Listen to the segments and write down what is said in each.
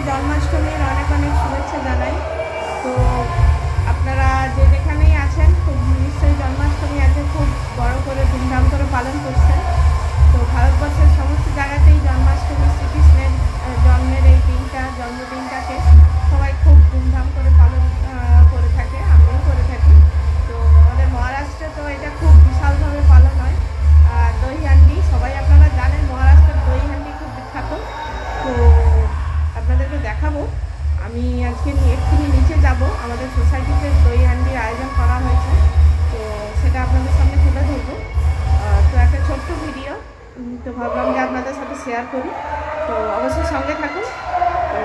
জন্মাষ্টমীর অনেক অনেক শুভেচ্ছা জানাই। তো আপনারা যে যেখানেই আছেন খুব নিশ্চয়ই জন্মাষ্টমী আজকে খুব বড় করে ধুমধাম করে পালন করছেন। তো ভারতবর্ষের সমস্ত জায়গাতেই জন্মাষ্টমী শ্রীকৃষ্ণের জন্মের এই জন্মদিনটাকে সবাই খুব ধুমধাম করে পালন করে থাকে, আমিও করে থাকি। তো আমাদের মহারাষ্ট্রে তো এটা খুব বিশালভাবে পালন হয়। দই হান্ডি সবাই আপনারা জানেন, মহারাষ্ট্রের দই হান্ডি খুব বিখ্যাত। তো আপনাদেরকে দেখাবো। আমি আজকে এক্ষুনি নিচে যাব, আমাদের সোসাইটিতে দই হান্ডির আয়োজন করা হয়েছে, তো সেটা আপনাদের সামনে তুলে ধরবো। তো একটা ছোট্ট ভিডিও, তো ভাবলাম যে আপনাদের সাথে শেয়ার করি। তো অবশ্যই সঙ্গে থাকুন। তো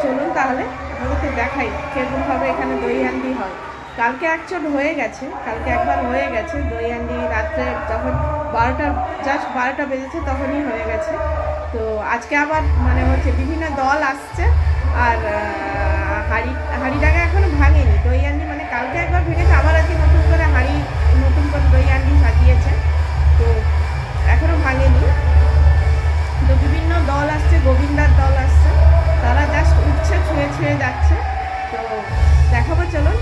চলুন তাহলে আপনাদেরকে দেখাই কীরকমভাবে এখানে দই হান্ডি হয়। কালকে অ্যাকচুয়াল হয়ে গেছে, কালকে একবার হয়ে গেছে দই হান্ডি, রাত্রে যখন 12টা বেজেছে তখনই হয়ে গেছে। তো আজকে আবার মানে হচ্ছে বিভিন্ন দল আসছে, আর হাঁড়িটাকে এখনও ভাঙেনি দই হান্ডি, মানে কালকে একবার ভেঙেছে, আবার আজকে নতুন করে দই হান্ডি সাজিয়েছে, তো এখনও ভাঙেনি। তো বিভিন্ন দল আসছে, গোবিন্দার দল আসছে, তারা জাস্ট উঠছে, ছুঁয়ে যাচ্ছে। তো দেখাবো, চলুন।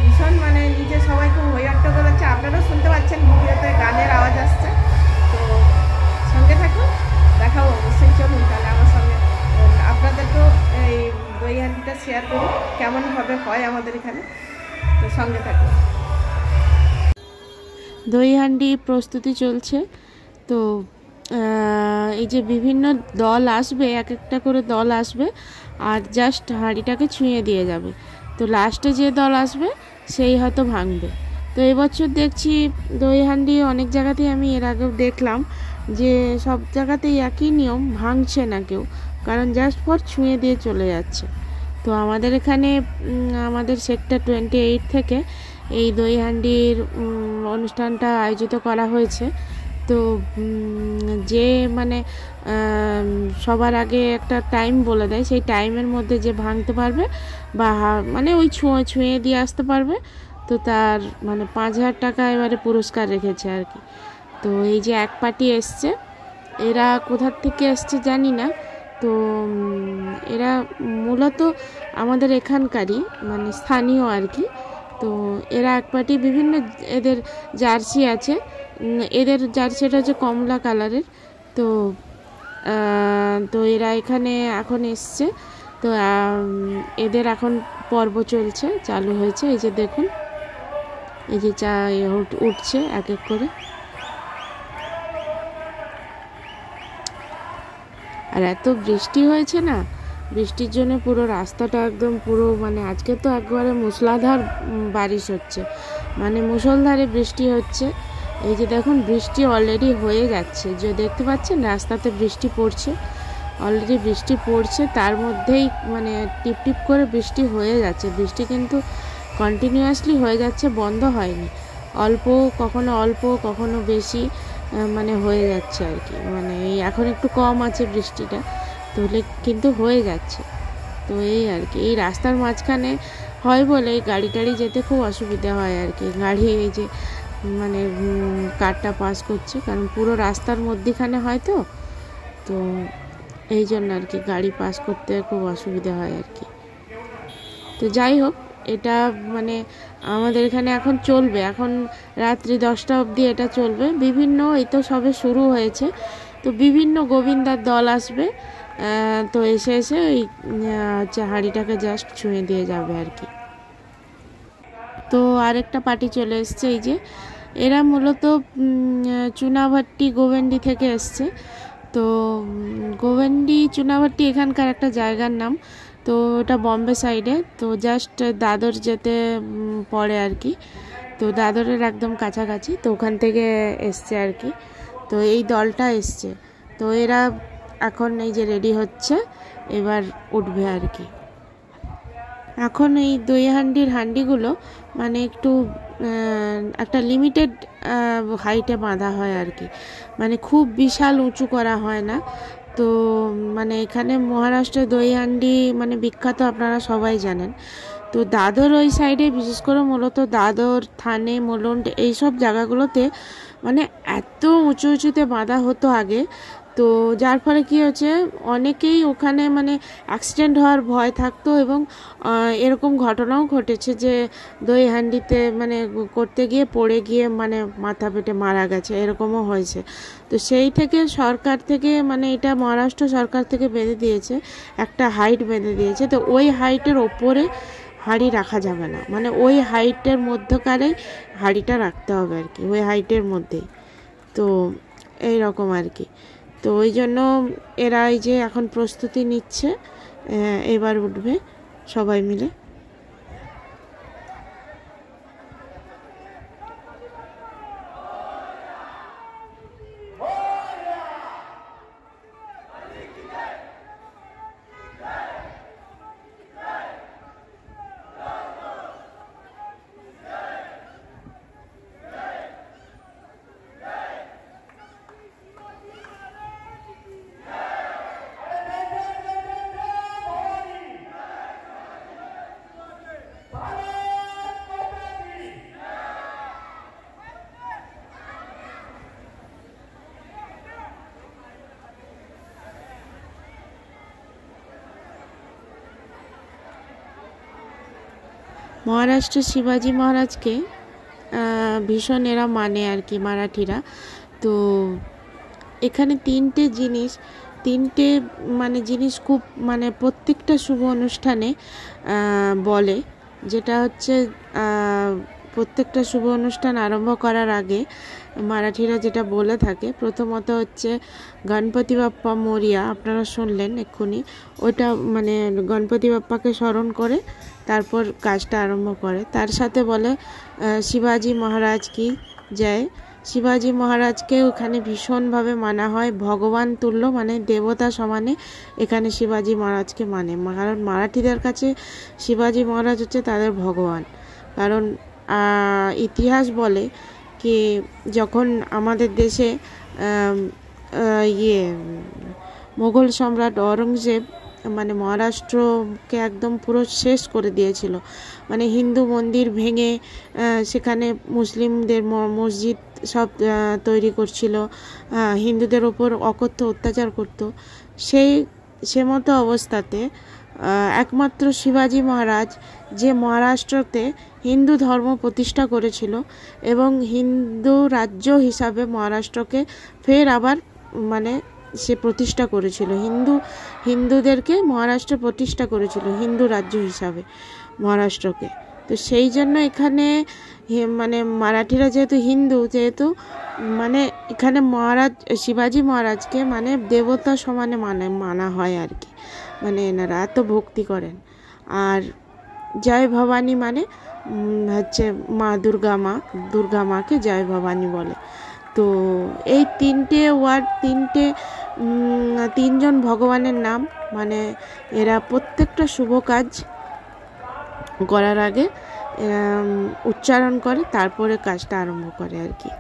ভীষণ মানে নিজে সবাই খুব হইহট্টগোল হচ্ছে, আপনারাও শুনতে পাচ্ছেন ভিডিওতে গানের আওয়াজ আসছে। তো সঙ্গে থাকুন, দেখাবো অবশ্যই। চলুন তাহলে আমার সঙ্গে আপনাদেরকেও এই দই হান্ডিটা শেয়ার করি কেমনভাবে হয় আমাদের এখানে। তো সঙ্গে থাকুন। দই হান্ডি প্রস্তুতি চলছে। তো এই যে বিভিন্ন দল আসবে, এক একটা করে দল আসবে, আর জাস্ট হাঁড়িটাকে ছুঁয়ে দিয়ে যাবে। তো লাস্টে যে দল আসবে সেই হয়তো ভাঙবে। তো এবছর দেখছি দই হান্ডি অনেক জায়গাতেই, আমি এর আগেও দেখলাম যে সব জায়গাতেই একই নিয়ম, ভাঙছে না কেউ, কারণ জাস্ট ফর ছুঁয়ে দিয়ে চলে যাচ্ছে। তো আমাদের এখানে আমাদের সেক্টর 28 থেকে এই দই হান্ডির অনুষ্ঠানটা আয়োজিত করা হয়েছে। তো যে মানে সবার আগে একটা টাইম বলে দেয়, সেই টাইমের মধ্যে যে ভাঙতে পারবে বা মানে ওই ছুঁয়ে দিয়ে আসতে পারবে, তো তার মানে 5,000 টাকা এবারে পুরস্কার রেখেছে আর কি। তো এই যে এক পার্টি এসছে, এরা কোথার থেকে এসছে জানি না। তো এরা মূলত আমাদের এখানকারই, মানে স্থানীয় আর কি। তো এরা এক পার্টি, বিভিন্ন এদের জার্সি আছে, এদের জার্সিটা হচ্ছে কমলা কালারের। তো তো এরা এখানে এখন এসছে। তো এদের এখন পর্ব চলছে, চালু হয়েছে। এই যে দেখুন, এই যে উঠছে এক এক করে। আর এত বৃষ্টি হয়েছে না, বৃষ্টির জন্য পুরো রাস্তাটা একদম পুরো মানে আজকে তো একবারে মুষলধার বারিশ হচ্ছে, মানে মুষলধারে বৃষ্টি হচ্ছে। এই যে দেখুন, বৃষ্টি অলরেডি হয়ে যাচ্ছে, যে দেখতে পাচ্ছেন রাস্তাতে বৃষ্টি পড়ছে, অলরেডি বৃষ্টি পড়ছে, তার মধ্যেই মানে টিপ টিপ করে বৃষ্টি হয়ে যাচ্ছে। বৃষ্টি কিন্তু কন্টিনিউয়াসলি হয়ে যাচ্ছে, বন্ধ হয়নি। অল্প কখনো বেশি মানে হয়ে যাচ্ছে আর কি। মানে এই এখন একটু কম আছে বৃষ্টিটা, তাহলে কিন্তু হয়ে যাচ্ছে। তো এই আর কি, এই রাস্তার মাঝখানে হয় বলে গাড়ি টাড়ি যেতে খুব অসুবিধা হয় আর কি। গাড়ি এই যে মানে কারটা পাস করছে, কারণ পুরো রাস্তার মধ্যেখানে হয়, তো এই জন্য আর কি গাড়ি পাস করতে খুব অসুবিধা হয় আর কি। তো যাই হোক, এটা মানে আমাদের এখানে এখন চলবে, এখন রাত্রি 10টা অবধি এটা চলবে। বিভিন্ন, এই তো সবে শুরু হয়েছে, তো বিভিন্ন গোবিন্দার দল আসবে। তো এসে ওই হচ্ছে হাঁড়িটাকে জাস্ট ছুঁয়ে দিয়ে যাবে আর কি। তো আরেকটা পার্টি চলে এসছে, এই যে এরা মূলত চুনাভাট্টি গোভেন্ডি থেকে এসছে। তো গোভেন্ডি চুনাভাট্টি এখানকার একটা জায়গার নাম। তো ওটা বম্বে সাইডে, তো জাস্ট দাদর যেতে পড়ে আর কি। তো দাদরের একদম কাছাকাছি, তো ওখান থেকে এসছে আর কি। তো এই দলটা এসছে, তো এরা এখন এই যে রেডি হচ্ছে, এবার উঠবে আর কি। এখন এই দই হান্ডিগুলো মানে একটু একটা লিমিটেড হাইটে বাঁধা হয় আর কি, মানে খুব বিশাল উঁচু করা হয় না। তো মানে এখানে মহারাষ্ট্রের দই হান্ডি মানে বিখ্যাত, আপনারা সবাই জানেন। তো দাদর ওই সাইডে, বিশেষ করে মূলত দাদর, থানে, মোলন্ড, এইসব জায়গাগুলোতে মানে এত উঁচুতে বাঁধা হতো আগে। তো যার ফলে কী হচ্ছে, অনেকেই ওখানে মানে অ্যাক্সিডেন্ট হওয়ার ভয় থাকতো, এবং এরকম ঘটনাও ঘটেছে যে দই হান্ডিতে মানে করতে গিয়ে পড়ে গিয়ে মানে মাথা ফেটে মারা গেছে, এরকমও হয়েছে। তো সেই থেকে সরকার থেকে মানে এটা মহারাষ্ট্র সরকার থেকে বেঁধে দিয়েছে, একটা হাইট বেঁধে দিয়েছে। তো ওই হাইটের ওপরে হাঁড়ি রাখা যাবে না, মানে ওই হাইটের মধ্যকারেই হাঁড়িটা রাখতে হবে আর কি, ওই হাইটের মধ্যেই। তো এই রকম আর কি। তো ওই জন্য এরা এই যে এখন প্রস্তুতি নিচ্ছে, এবার উঠবে সবাই মিলে। মহারাষ্ট্রের শিবাজি মহারাজকে ভীষণ এরা মানে আর কি, মারাঠিরা। তো এখানে তিনটে জিনিস খুব মানে প্রত্যেকটা শুভ অনুষ্ঠানে বলে, যেটা হচ্ছে প্রত্যেকটা শুভ অনুষ্ঠান আরম্ভ করার আগে মারাঠিরা যেটা বলে থাকে, প্রথমত হচ্ছে গণপতি বাপ্পা মরিয়া, আপনারা শুনলেন এক্ষুনি, ওটা মানে গণপতি বাপ্পাকে স্মরণ করে তারপর কাজটা আরম্ভ করে। তার সাথে বলে শিবাজি মহারাজ কি জয়। শিবাজি মহারাজকে ওখানে ভীষণভাবে মানা হয়, ভগবান তুল্য মানে দেবতা সমানে এখানে শিবাজি মহারাজকে মানে, কারণ মারাঠিদের কাছে শিবাজি মহারাজ হচ্ছে তাদের ভগবান। কারণ ইতিহাস বলে কি যখন আমাদের দেশে মোগল সম্রাট ঔরঙ্গজেব মানে মহারাষ্ট্রকে একদম পুরো শেষ করে দিয়েছিল, মানে হিন্দু মন্দির ভেঙে সেখানে মুসলিমদের মসজিদ সব তৈরি করছিল, হিন্দুদের ওপর অকথ্য অত্যাচার করত। সে মতো অবস্থাতে একমাত্র শিবাজি মহারাজ যে মহারাষ্ট্রতে হিন্দু ধর্ম প্রতিষ্ঠা করেছিল এবং হিন্দু রাজ্য হিসাবে মহারাষ্ট্রকে ফের আবার মানে সে প্রতিষ্ঠা করেছিল, হিন্দুদেরকে মহারাষ্ট্র প্রতিষ্ঠা করেছিল হিন্দু রাজ্য হিসাবে মহারাষ্ট্রকে। তো সেই জন্য এখানে মানে মারাঠিরা যেহেতু মানে এখানে শিবাজি মহারাজকে মানে দেবতা সমানে মানা হয় আর কি, মানে এনারা এত ভক্তি করেন। আর জয় ভবানী মানে হচ্ছে মা দুর্গা মাকে জয় ভবানী বলে। তো এই তিনটে ওয়ার্ড, তিনজন ভগবানের নাম, মানে এরা প্রত্যেকটা শুভ কাজ করার আগে উচ্চারণ করে তারপরে কাজটা আরম্ভ করে আর কি।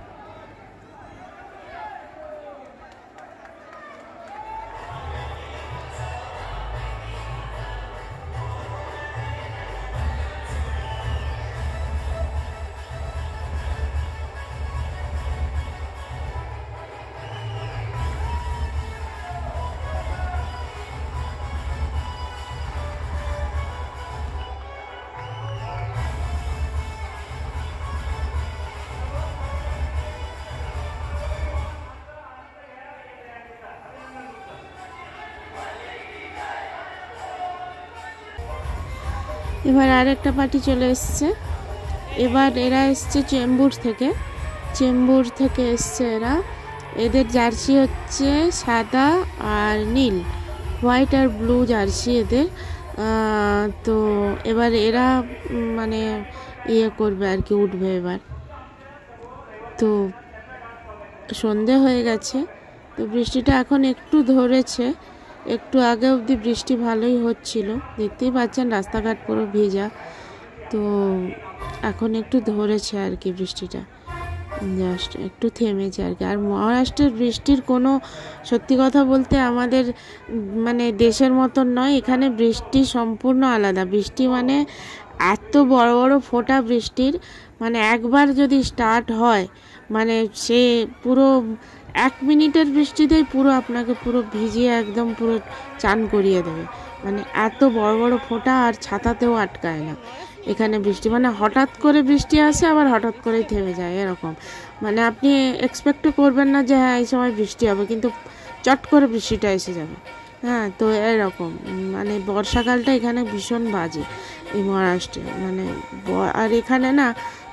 এবার আর একটা পার্টি চলে এসছে, এবার এরা এসছে চেম্বুর থেকে এসছে এরা। এদের জার্সি হচ্ছে সাদা আর নীল, হোয়াইট আর ব্লু জার্সি এদের। তো এবার এরা মানে করবে আর কি, উঠবে এবার। তো সন্ধে হয়ে গেছে, তো বৃষ্টিটা এখন একটু ধরেছে, একটু আগে অবধি বৃষ্টি ভালোই হচ্ছিল, দেখতেই পাচ্ছেন রাস্তাঘাট পুরো ভেজা। তো এখন একটু ধরেছে আর কি বৃষ্টিটা, জাস্ট একটু থেমেছে আর কি। আর মহারাষ্ট্রের বৃষ্টির কোনো, সত্যি কথা বলতে আমাদের মানে দেশের মতন নয়, এখানে বৃষ্টি সম্পূর্ণ আলাদা। বৃষ্টি মানে এত বড় বড় ফোঁটা বৃষ্টির, মানে একবার যদি স্টার্ট হয় মানে সে পুরো 1 মিনিটের বৃষ্টিতেই পুরো আপনাকে পুরো ভিজিয়ে একদম পুরো চান করিয়ে দেবে। মানে এত বড় বড় ফোঁটা, আর ছাতাতেও আটকায় না এখানে বৃষ্টি। মানে হঠাৎ করে বৃষ্টি আসে, আবার হঠাৎ করেই থেমে যায় এরকম। মানে আপনি এক্সপেক্টও করবেন না যে হ্যাঁ এই সময় বৃষ্টি হবে, কিন্তু চট করে বৃষ্টিটা এসে যাবে। হ্যাঁ, তো এরকম মানে বর্ষাকালটা এখানে ভীষণ বাজে এই মহারাষ্ট্রে। মানে আর এখানে না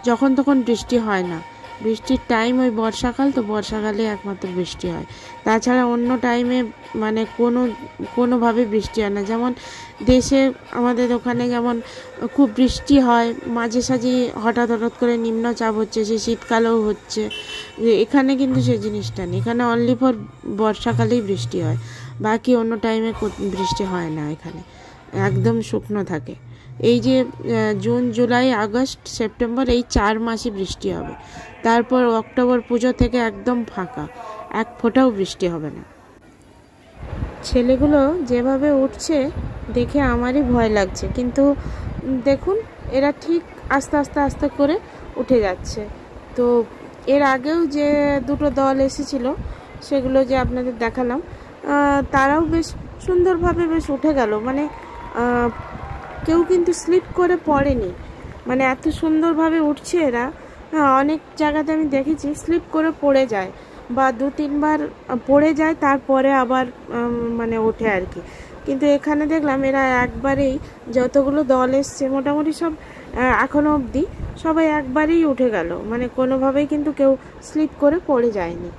যখন তখন বৃষ্টি হয় না, বৃষ্টির টাইম ওই বর্ষাকাল, তো বর্ষাকালে একমাত্র বৃষ্টি হয়। তাছাড়া অন্য টাইমে মানে কোনোভাবে বৃষ্টি হয় না। যেমন দেশে আমাদের ওখানে যেমন খুব বৃষ্টি হয়, মাঝে সাঝে হঠাৎ হঠাৎ করে নিম্নচাপ হচ্ছে, সে শীতকালেও হচ্ছে। এখানে কিন্তু সেই জিনিসটা নেই। এখানে অনলি ফর বর্ষাকালেই বৃষ্টি হয়, বাকি অন্য টাইমে বৃষ্টি হয় না। এখানে একদম শুকনো থাকে। এই যে জুন, জুলাই, আগস্ট, সেপ্টেম্বর, এই 4 মাসই বৃষ্টি হবে। তারপর অক্টোবর পুজো থেকে একদম ফাঁকা, এক ফোঁটাও বৃষ্টি হবে না। ছেলেগুলো যেভাবে উঠছে দেখে আমারই ভয় লাগছে, কিন্তু দেখুন এরা ঠিক আস্তে আস্তে আস্তে করে উঠে যাচ্ছে। তো এর আগেও যে দুটো দল এসেছিল, সেগুলো যে আপনাদের দেখালাম, তারাও বেশ সুন্দরভাবে বেশ উঠে গেল। মানে কেউ কিন্তু স্লিপ করে পড়েনি, মানে এত সুন্দরভাবে উঠছে এরা। হ্যাঁ, অনেক জায়গাতে আমি দেখেছি স্লিপ করে পড়ে যায়, বা 2-3 বার পড়ে যায়, তারপরে আবার মানে ওঠে আর কি। কিন্তু এখানে দেখলাম এরা একবারেই, যতগুলো দল এসছে মোটামুটি সব এখনো অবধি সবাই একবারেই উঠে গেল। মানে কোনোভাবেই কিন্তু কেউ স্লিপ করে পড়ে যায়নি।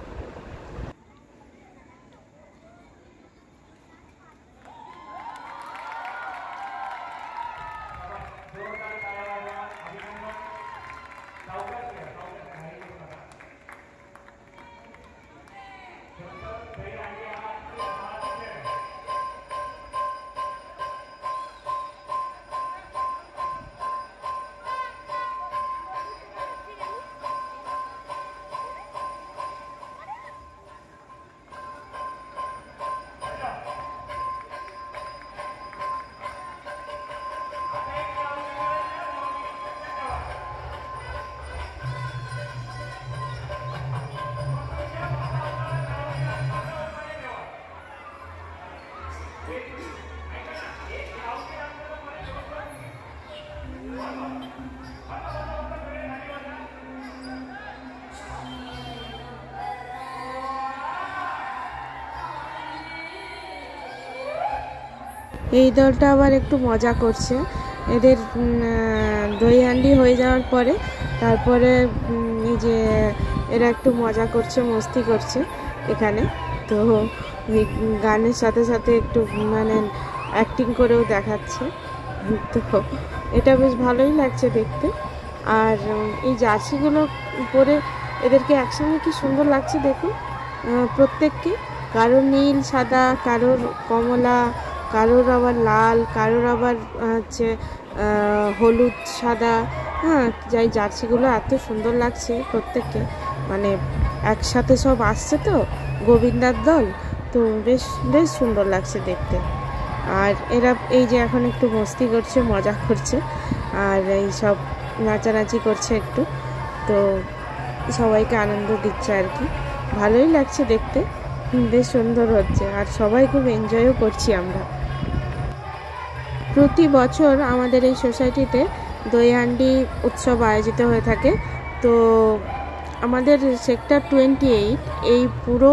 এই দলটা আবার একটু মজা করছে। এদের দই হান্ডি হয়ে যাওয়ার পরে তারপরে এই যে এরা একটু মজা করছে, মস্তি করছে এখানে। তো গানের সাথে সাথে একটু মানে অ্যাক্টিং করেও দেখাচ্ছে। তো এটা বেশ ভালোই লাগছে দেখতে। আর এই জার্সিগুলো পরে এদেরকে একসঙ্গে কি সুন্দর লাগছে দেখুন প্রত্যেককে। কারোর নীল সাদা, কারোর কমলা, কারোর আবার লাল, কারোর আবার হচ্ছে হলুদ সাদা। হ্যাঁ, যাই জার্সিগুলো এত সুন্দর লাগছে প্রত্যেককে। মানে একসাথে সব আসছে তো গোবিন্দার দল, তো বেশ বেশ সুন্দর লাগছে দেখতে। আর এরা এই যে এখন একটু মস্তি করছে, মজা করছে, আর এই সব নাচানাচি করছে একটু। তো সবাইকে আনন্দ দিচ্ছে আর কি। ভালোই লাগছে দেখতে, বেশ সুন্দর হচ্ছে, আর সবাই খুব এনজয়ও করছি আমরা। প্রতি বছর আমাদের এই সোসাইটিতে দই হান্ডি উৎসব আয়োজিত হয়ে থাকে। তো আমাদের সেক্টর 28, এই পুরো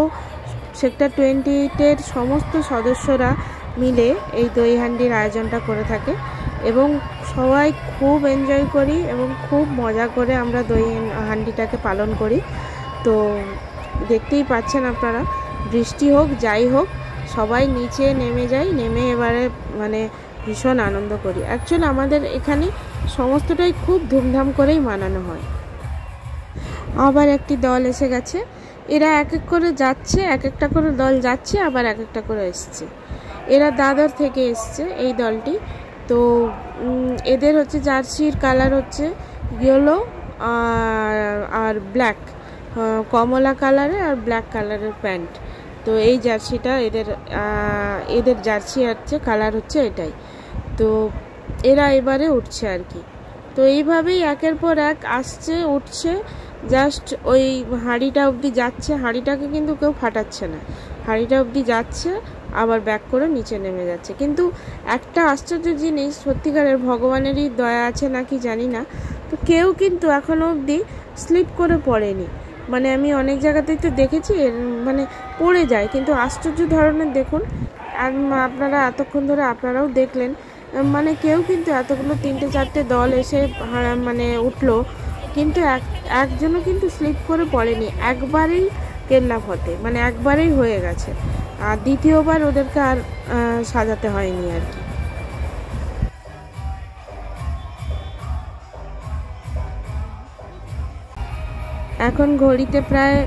সেক্টর 28-এর সমস্ত সদস্যরা মিলে এই দই হান্ডির আয়োজনটা করে থাকে, এবং সবাই খুব এনজয় করি এবং খুব মজা করে আমরা দই হান্ডিটাকে পালন করি। তো দেখতেই পাচ্ছেন আপনারা, বৃষ্টি হোক যাই হোক সবাই নিচে নেমে যাই, নেমে এবারে মানে ভীষণ আনন্দ করি। অ্যাকচুয়ালি আমাদের এখানে সমস্তটাই খুব ধুমধাম করেই মানানো হয়। আবার একটি দল এসে গেছে, এরা এক এক করে যাচ্ছে, এক একটা করে দল যাচ্ছে, আবার এক একটা করে এসছে। এরা দাদর থেকে এসছে এই দলটি। তো এদের হচ্ছে জার্সির কালার হচ্ছে ইয়েলো আর ব্ল্যাক, কমলা কালারের আর ব্ল্যাক কালারের প্যান্ট। তো এই জার্সিটা এদের জার্সি হচ্ছে কালার হচ্ছে এটাই। তো এরা এবারে উঠছে আর কি। তো এইভাবেই একের পর এক আসছে, উঠছে, জাস্ট ওই হাঁড়িটা অবধি যাচ্ছে, হাঁড়িটাকে কিন্তু কেউ ফাটাচ্ছে না, হাঁড়িটা অবধি যাচ্ছে আবার ব্যাক করে নিচে নেমে যাচ্ছে। কিন্তু একটা আশ্চর্য জিনিস, সত্যিকারের ভগবানেরই দয়া আছে নাকি জানি না, তো কেউ কিন্তু এখনো অবধি স্লিপ করে পড়েনি। মানে আমি অনেক জায়গাতেই তো দেখেছি মানে পড়ে যায়, কিন্তু আশ্চর্য ধরনের দেখুন। আর আপনারা এতক্ষণ ধরে আপনারাও দেখলেন, মানে কেউ কিন্তু এতগুলো 3-4টে দল এসে মানে উঠলো, কিন্তু একজনও কিন্তু স্লিপ করে পড়েনি। একবারেই কেল্লা ফতে, মানে একবারেই হয়ে গেছে, আর দ্বিতীয়বার ওদেরকে আর সাজাতে হয়নি আর কি। এখন ঘড়িতে প্রায়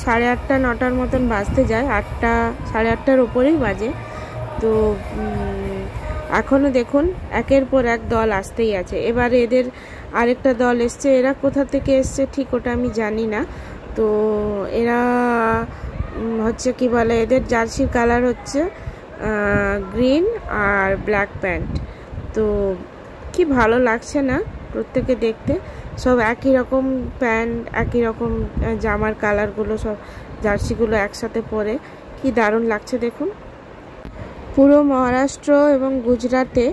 8:30-9টার মতন বাজতে যায়, 8টা 8:30টার ওপরেই বাজে। তো এখনও দেখুন একের পর এক দল আসতেই আছে। এবার এদের আরেকটা দল এসছে, এরা কোথা থেকে এসছে ঠিক ওটা আমি জানি না। তো এরা হচ্ছে কি বলে, এদের জার্সির কালার হচ্ছে গ্রিন আর ব্ল্যাক প্যান্ট। তো কি ভালো লাগছে না প্রত্যেকে দেখতে, সব একই রকম প্যান্ট, একই রকম জামার কালারগুলো, সব জার্সিগুলো একসাথে পরে কি দারুণ লাগছে দেখুন। পুরো মহারাষ্ট্র এবং গুজরাটে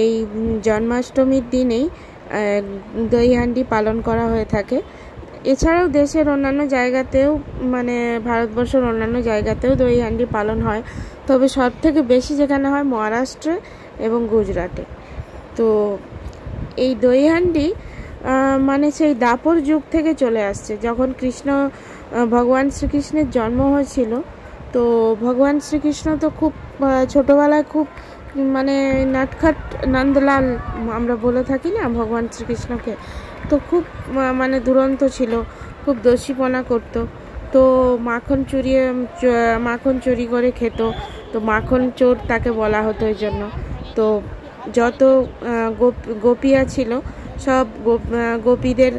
এই জন্মাষ্টমীর দিনেই দই হান্ডি পালন করা হয়ে থাকে। এছাড়াও দেশের অন্যান্য জায়গাতেও, মানে ভারতবর্ষের অন্যান্য জায়গাতেও দই হান্ডি পালন হয়, তবে সব থেকে বেশি যেখানে হয় মহারাষ্ট্রে এবং গুজরাটে। তো এই দই হান্ডি মানে সেই দাপর যুগ থেকে চলে আসছে। যখন ভগবান শ্রীকৃষ্ণের জন্ম হয়েছিল, তো ভগবান শ্রীকৃষ্ণ তো খুব ছোটোবেলায় খুব মানে নটখট নন্দলাল আমরা বলে থাকি না ভগবান শ্রীকৃষ্ণকে, তো খুব মানে দুরন্ত ছিল, খুব দস্যিপনা করতো। তো মাখন চুরি করে খেত, তো মাখন চোর তাকে বলা হতো এই জন্য। তো যত গোপীরা ছিল সব গোপীদের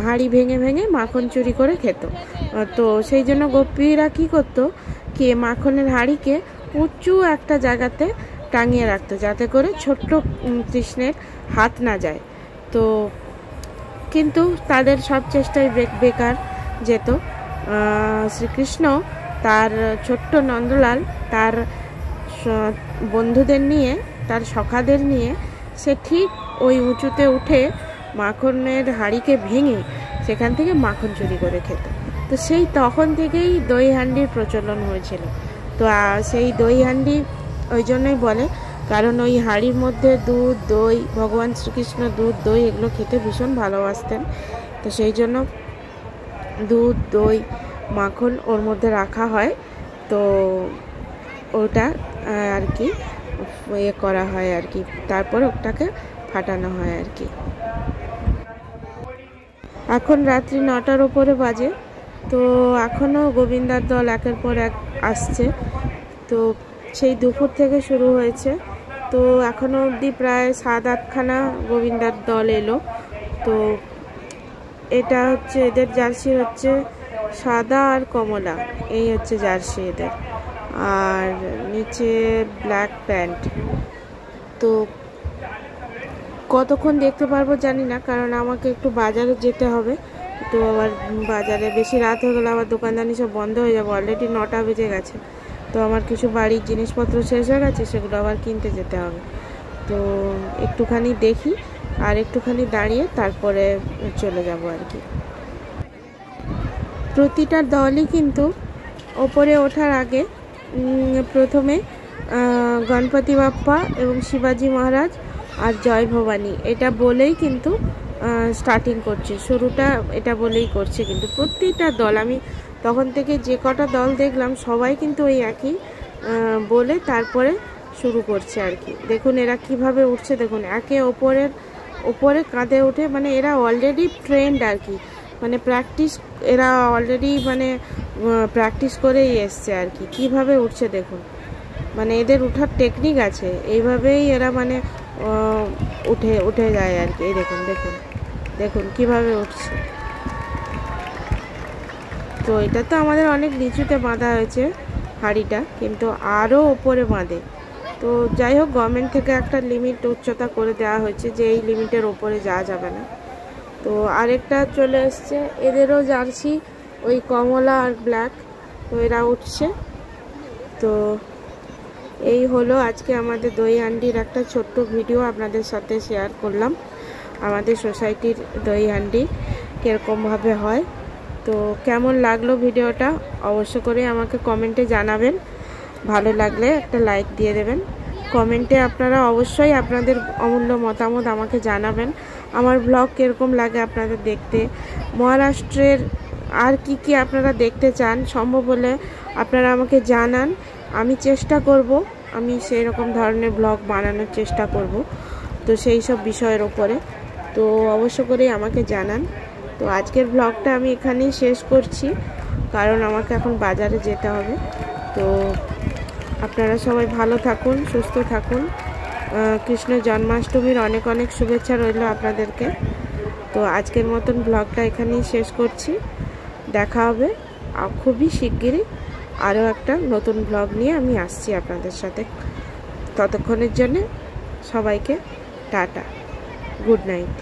হাঁড়ি ভেঙে ভেঙে মাখন চুরি করে খেত। তো সেই জন্য গোপীরা কী করতো, কি মাখনের হাঁড়িকে উঁচু একটা জায়গাতে টাঙিয়ে রাখতো, যাতে করে ছোট্ট কৃষ্ণের হাত না যায়। তো কিন্তু তাদের সব চেষ্টাই বেকার যেত। শ্রীকৃষ্ণ তার ছোট্ট নন্দলাল তার বন্ধুদের নিয়ে, তার সখাদের নিয়ে সে ঠিক ওই উঁচুতে উঠে মাখনের হাঁড়িকে ভেঙে সেখান থেকে মাখন চুরি করে খেত। তো সেই তখন থেকেই দই হান্ডির প্রচলন হয়েছিল। তো সেই দই হান্ডি ওই জন্যই বলে, কারণ ওই হাঁড়ির মধ্যে দুধ, দই, ভগবান শ্রীকৃষ্ণ দুধ, দই এগুলো খেতে ভীষণ ভালোবাসতেন। তো সেই জন্য দুধ, দই, মাখন ওর মধ্যে রাখা হয়। তো ওটা আর কি ইয়ে করা হয় আর কি, তারপর ওটাকে ফাটানো হয় আর কি। এখন রাত্রি 9টার ওপরে বাজে, তো এখনও গোবিন্দার দল একের পর এক আসছে। তো সেই দুপুর থেকে শুরু হয়েছে, তো এখনও অবধি প্রায় 7-8খানা গোবিন্দার দল এলো। তো এটা হচ্ছে এদের জার্সি হচ্ছে সাদা আর কমলা, এই হচ্ছে জার্সি এদের, আর নিচে ব্ল্যাক প্যান্ট। তো কতক্ষণ দেখতে পারবো জানি না, কারণ আমাকে একটু বাজারে যেতে হবে। তো আবার বাজারে বেশি রাত হয়ে গেলে আবার দোকানদানি সব বন্ধ হয়ে যাবে, অলরেডি 9টা বেজে গেছে। তো আমার কিছু বাড়ির জিনিসপত্র শেষ হয়ে গেছে, সেগুলো আবার কিনতে যেতে হবে। তো একটুখানি দেখি আর একটুখানি দাঁড়িয়ে তারপরে চলে যাব আর কি। প্রতিটা দলই কিন্তু ওপরে ওঠার আগে প্রথমে গণপতি বাপ্পা এবং শিবাজি মহারাজ আর জয় ভবানী এটা বলেই কিন্তু স্টার্টিং করছে, শুরুটা এটা বলেই করছে। কিন্তু প্রতিটা দল, আমি তখন থেকে যে কটা দল দেখলাম সবাই কিন্তু ওই একই বলে তারপরে শুরু করছে আর কি। দেখুন এরা কিভাবে উঠছে, দেখুন একে ওপরে কাঁধে উঠে, মানে এরা অলরেডি ট্রেন্ড আর কি, মানে এরা অলরেডি মানে প্র্যাকটিস করেই এসছে আর কি। কীভাবে উঠছে দেখুন, মানে এদের উঠার টেকনিক আছে, এইভাবেই এরা মানে উঠে যায় আর কি। এই দেখুন দেখুন দেখুন কীভাবে উঠছে। তো এটা তো আমাদের অনেক নিচুতে বাঁধা হয়েছে হাঁড়িটা, কিন্তু আরও ওপরে বাঁধে। তো যাই হোক, গভর্নমেন্ট থেকে একটা লিমিট উচ্চতা করে দেওয়া হয়েছে যে এই লিমিটের ওপরে যাওয়া যাবে না। তো আরেকটা চলে এসছে, এদেরও জার্সি ওই কমলা আর ব্ল্যাক, তো এরা উঠছে। তো এই হলো আজকে আমাদের দই হান্ডির একটা ছোট্ট ভিডিও আপনাদের সাথে শেয়ার করলাম। আমাদের সোসাইটির দই হান্ডি কীরকমভাবে হয়, তো কেমন লাগলো ভিডিওটা অবশ্য করে আমাকে কমেন্টে জানাবেন। ভালো লাগলে একটা লাইক দিয়ে দেবেন। কমেন্টে আপনারা অবশ্যই আপনাদের অমূল্য মতামত আমাকে জানাবেন। আমার ব্লগ কীরকম লাগে আপনাদের দেখতে, মহারাষ্ট্রের আর কি আপনারা দেখতে চান, সম্ভব হলে আপনারা আমাকে জানান। আমি চেষ্টা করব, আমি সেই রকম ধরনের ব্লগ বানানোর চেষ্টা করব, তো সেই সব বিষয়ের ওপরে। তো অবশ্য করেই আমাকে জানান। তো আজকের ব্লগটা আমি এখানেই শেষ করছি, কারণ আমাকে এখন বাজারে যেতে হবে। তো আপনারা সবাই ভালো থাকুন, সুস্থ থাকুন। কৃষ্ণ জন্মাষ্টমীর অনেক অনেক শুভেচ্ছা রইল আপনাদেরকে। তো আজকের মতন ব্লগটা এখানেই শেষ করছি। দেখা হবে খুবই শিগগিরই আরও একটা নতুন ব্লগ নিয়ে আমি আসছি আপনাদের সাথে। ততক্ষণের জন্যে সবাইকে টাটা, গুড নাইট।